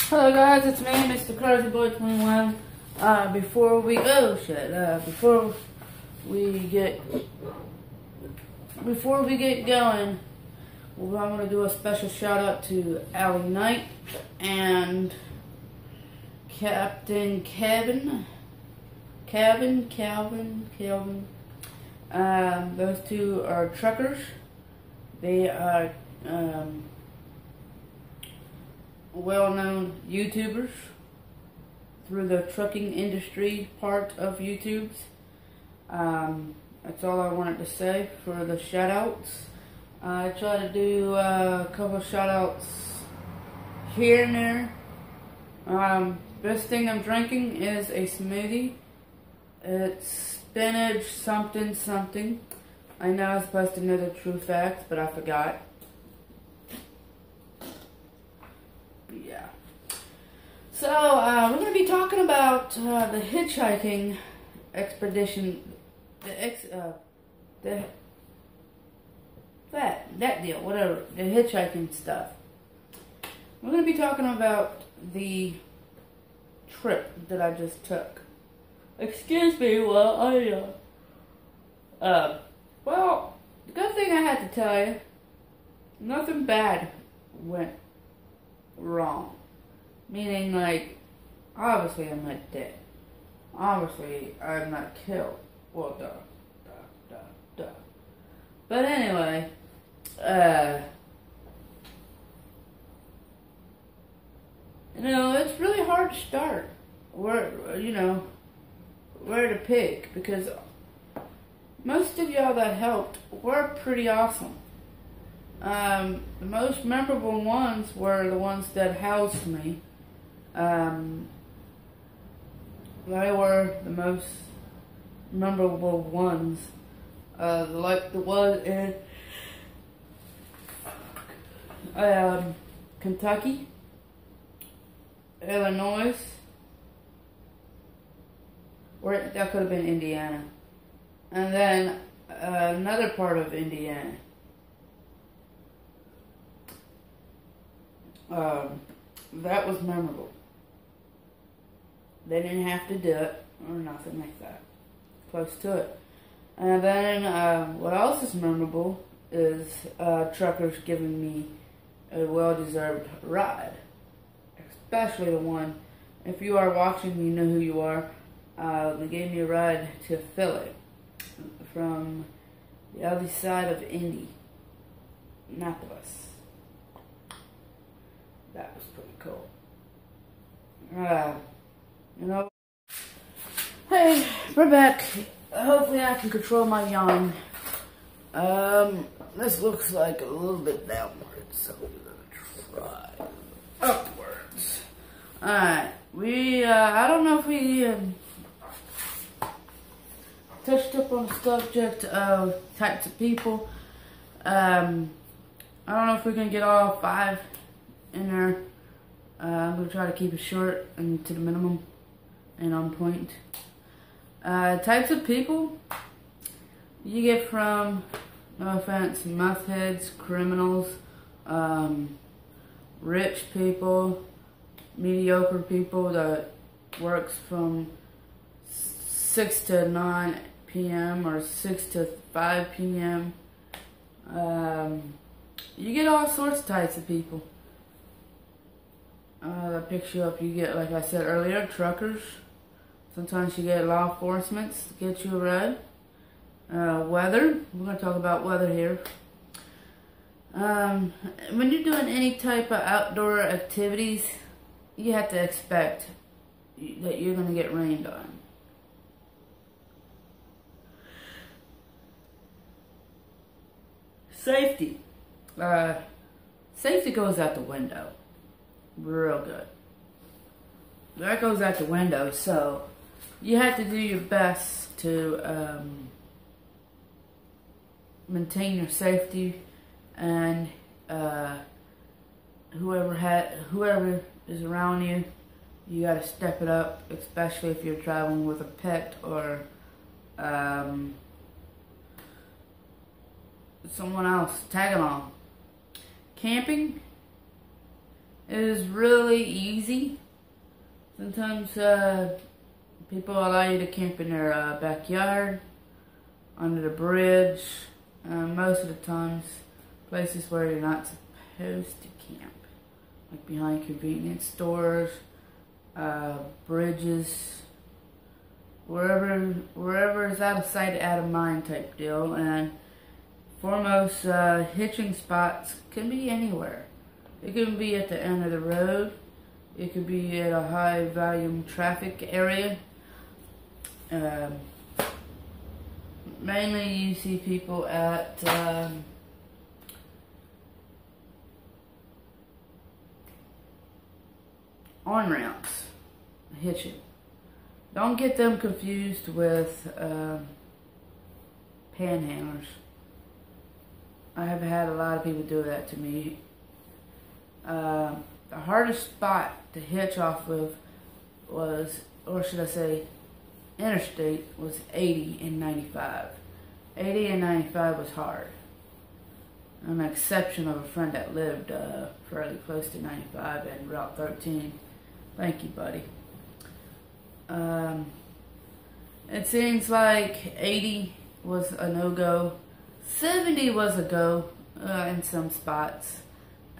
Hello guys, it's me, Mr. Crazy Boy 21. Before we get going, well, I'm gonna do a special shout out to Allie Knight and Captain Calvin. Those two are truckers. They are well-known YouTubers through the trucking industry part of YouTube's. That's all I wanted to say for the shout-outs. I try to do a couple of shout-outs here and there. Best thing I'm drinking is a smoothie. It's spinach something. I know I was supposed to know the true facts, but I forgot. Yeah. So, we're going to be talking about the hitchhiking expedition, that deal, whatever, the hitchhiking stuff. We're going to be talking about the trip that I just took. Excuse me while well, the good thing I had to tell you, nothing bad went wrong. Meaning, like, obviously I'm not dead. Obviously I'm not killed. Well, duh. But anyway, you know, it's really hard to start where to pick, because most of y'all that helped were pretty awesome. The most memorable ones were the ones that housed me. They were the most memorable ones. Like the one in Kentucky, Illinois, or that could have been Indiana, and then another part of Indiana. That was memorable. They didn't have to do it or nothing like that. Close to it. And then what else is memorable is truckers giving me a well-deserved ride. Especially the one, if you are watching, you know who you are. They gave me a ride to Philly from the other side of Indianapolis. That was pretty cool. You know. Hey, we're back. Hopefully I can control my yawn. This looks like a little bit downwards, so we're gonna try upwards. Alright, I don't know if we touched up on the subject of types of people. I don't know if we're gonna get all 5 in there. I'm going to try to keep it short and to the minimum and on point. Types of people you get from, no offense, meth heads, criminals, rich people, mediocre people that works from 6 to 9 p.m. or 6 to 5 p.m. You get all sorts of types of people. That picks you up. You get, like I said earlier, truckers. Sometimes you get law enforcement to get you a ride. Weather. We're going to talk about weather here. When you're doing any type of outdoor activities, you have to expect that you're going to get rained on. Safety. Safety goes out the window. Real good. That goes out the window, so you have to do your best to maintain your safety, and whoever is around you, you got to step it up, especially if you're traveling with a pet or someone else. Tag along. Camping, It is really easy. Sometimes people allow you to camp in their backyard, under the bridge. Most of the times, places where you're not supposed to camp, like behind convenience stores, bridges, wherever is out of sight, out of mind type deal. And foremost, hitching spots can be anywhere. It can be at the end of the road. It could be at a high volume traffic area. Mainly you see people at on-ramps hitching. Don't get them confused with panhandlers. I have had a lot of people do that to me. The hardest spot to hitch off of was, or should I say, interstate, was 80 and 95. 80 and 95 was hard. An exception of a friend that lived fairly close to 95 and Route 13. Thank you, buddy. It seems like 80 was a no-go. 70 was a go in some spots.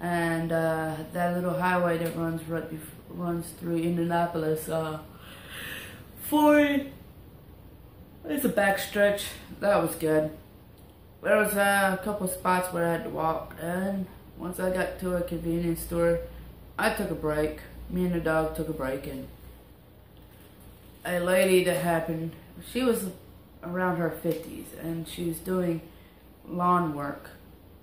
And that little highway that runs through Indianapolis, 40. It's a backstretch. That was good. There was a couple spots where I had to walk, and once I got to a convenience store, I took a break. Me and the dog took a break, and a lady that happened, she was around her 50s, and she was doing lawn work.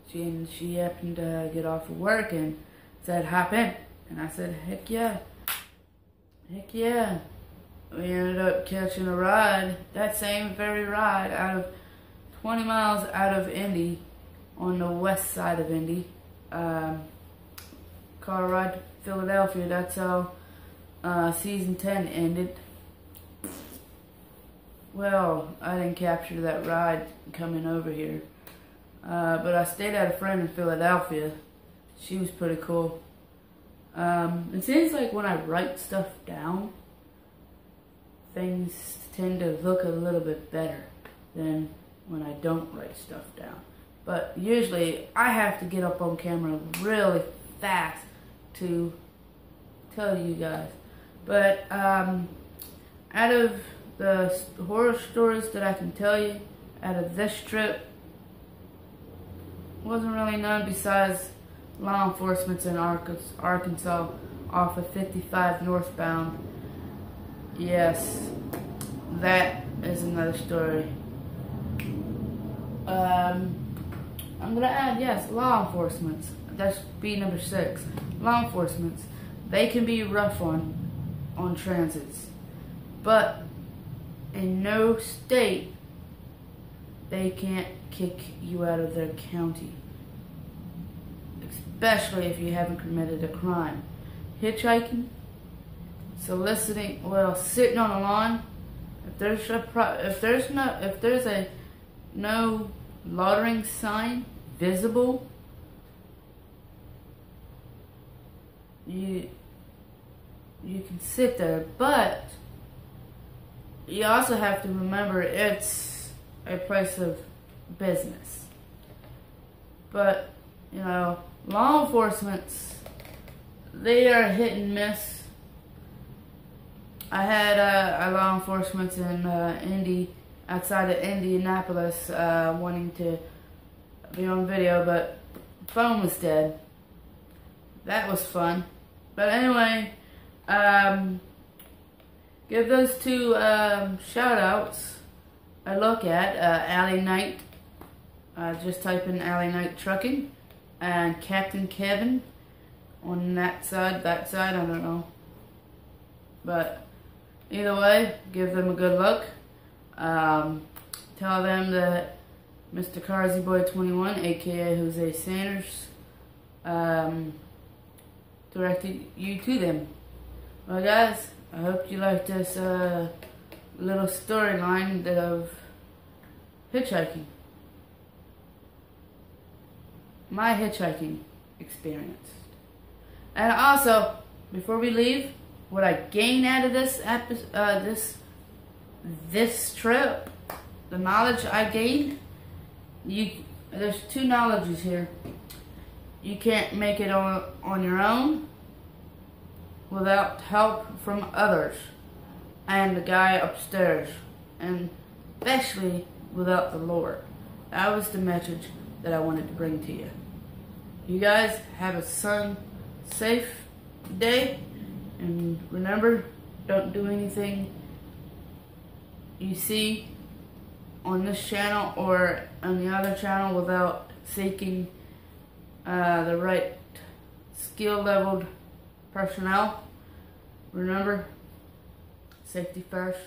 She happened to get off of work and said, "Hop in." And I said, "Heck yeah. Heck yeah." We ended up catching a ride, that same very ride, out of 20 miles out of Indy, on the west side of Indy. Car ride to Philadelphia. That's how season 10 ended. Well, I didn't capture that ride coming over here. But I stayed at a friend in Philadelphia. She was pretty cool. It seems like when I write stuff down, things tend to look a little bit better than when I don't write stuff down. But usually I have to get up on camera really fast to tell you guys. But out of the horror stories that I can tell you out of this trip, wasn't really none besides law enforcement in Arkansas off of 55 northbound. Yes, that is another story. I'm gonna add, yes, law enforcement. That's B number 6. Law enforcement, they can be rough on transits, but in no state they can't kick you out of their county, especially if you haven't committed a crime. Hitchhiking, soliciting, well, sitting on a lawn. If there's a no loitering sign visible, you can sit there, but you also have to remember it's a place of business. But, you know, law enforcement, they are hit and miss. I had a law enforcement in Indy, outside of Indianapolis, wanting to be on video, but phone was dead. That was fun. But anyway, give those two shout outs a look at. Alley Knight, just type in Alley Knight Trucking, and Captain Kevin on that side, I don't know. But either way, give them a good look. Tell them that Mr. Carsey Boy 21, aka Jose Sanders, directed you to them. Well, guys, I hope you liked this little storyline of hitchhiking. My hitchhiking experience. And also, before we leave, what I gain out of this this trip, the knowledge I gained, there's two knowledges here. You can't make it on your own without help from others and the guy upstairs, and especially without the Lord. That was the message that I wanted to bring to you. You guys have a safe day, and remember, don't do anything you see on this channel or on the other channel without seeking the right skill-leveled personnel. Remember, safety first.